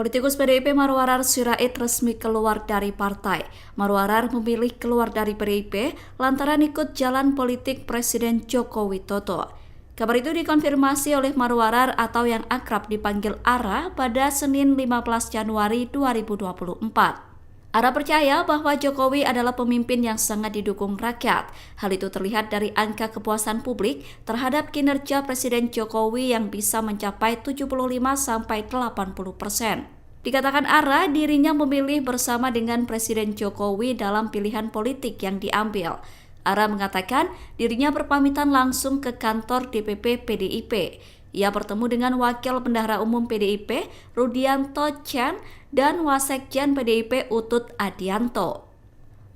Politikus PDIP Marwarar Sirait resmi keluar dari partai. Marwarar memilih keluar dari PDIP lantaran ikut jalan politik Presiden Joko Widodo. Kabar itu dikonfirmasi oleh Marwarar atau yang akrab dipanggil Ara pada Senin 15 Januari 2024. Ara percaya bahwa Jokowi adalah pemimpin yang sangat didukung rakyat. Hal itu terlihat dari angka kepuasan publik terhadap kinerja Presiden Jokowi yang bisa mencapai 75-80%. Dikatakan Ara, dirinya memilih bersama dengan Presiden Jokowi dalam pilihan politik yang diambil. Ara mengatakan dirinya berpamitan langsung ke kantor DPP PDIP. Ia bertemu dengan Wakil Bendahara Umum PDIP, Rudianto Tjan, dan Wasekjen PDIP Utut Adianto.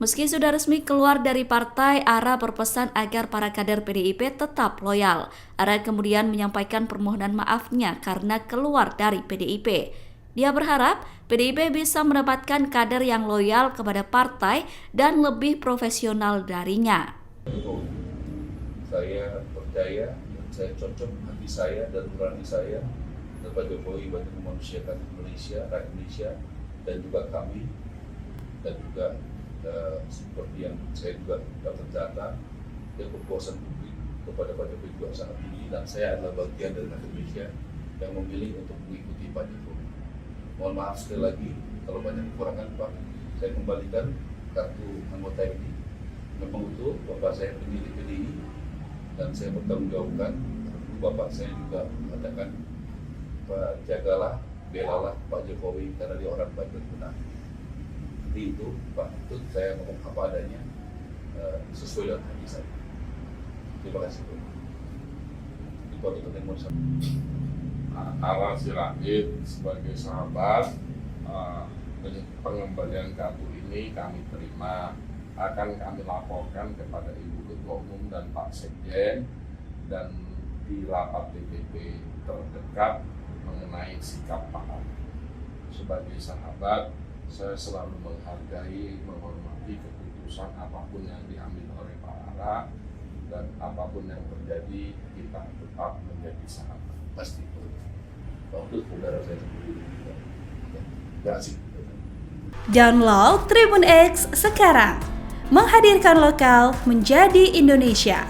Meski sudah resmi keluar dari partai, Ara berpesan agar para kader PDIP tetap loyal. Ara kemudian menyampaikan permohonan maafnya karena keluar dari PDIP. Dia berharap PDIP bisa mendapatkan kader yang loyal kepada partai dan lebih profesional darinya. Saya percaya dan saya cocok hati saya dan nurani saya dan Pak Jokowi banyak memanusiakan Indonesia, rakyat Indonesia dan juga kami dan juga seperti yang saya juga dapat data dan kepuasan publik kepada Pak Jokowi juga sangat tinggi dan saya adalah bagian dari rakyat Indonesia yang memilih untuk mengikuti Pak Jokowi. Mohon maaf sekali lagi kalau banyak kekurangan Pak, saya kembalikan kartu anggota ini. Memang itu Bapak saya pendiri PDI dan saya bertanggungjawabkan. Bapak saya juga mengatakan, Pak jagalah, belalah Pak Jokowi karena dia orang baik dan benar. Jadi itu Pak, itu saya ngomong apa adanya sesuai dengan hati saya. Terima kasih Pak. Itu untuk yang saya. Ara Sirait sebagai sahabat, pengembalian kartu ini kami terima, akan kami laporkan kepada Ibu Ketua Umum dan Pak Sekjen dan di rapat DPP terdekat mengenai sikap Pak Ara. Sebagai sahabat, saya selalu menghargai, menghormati keputusan apapun yang diambil oleh Pak Ara dan apapun yang terjadi kita tetap menjadi sahabat. Pasti waktu saudara saya sendiri. Terima kasih. Download Tribun X sekarang, menghadirkan lokal menjadi Indonesia.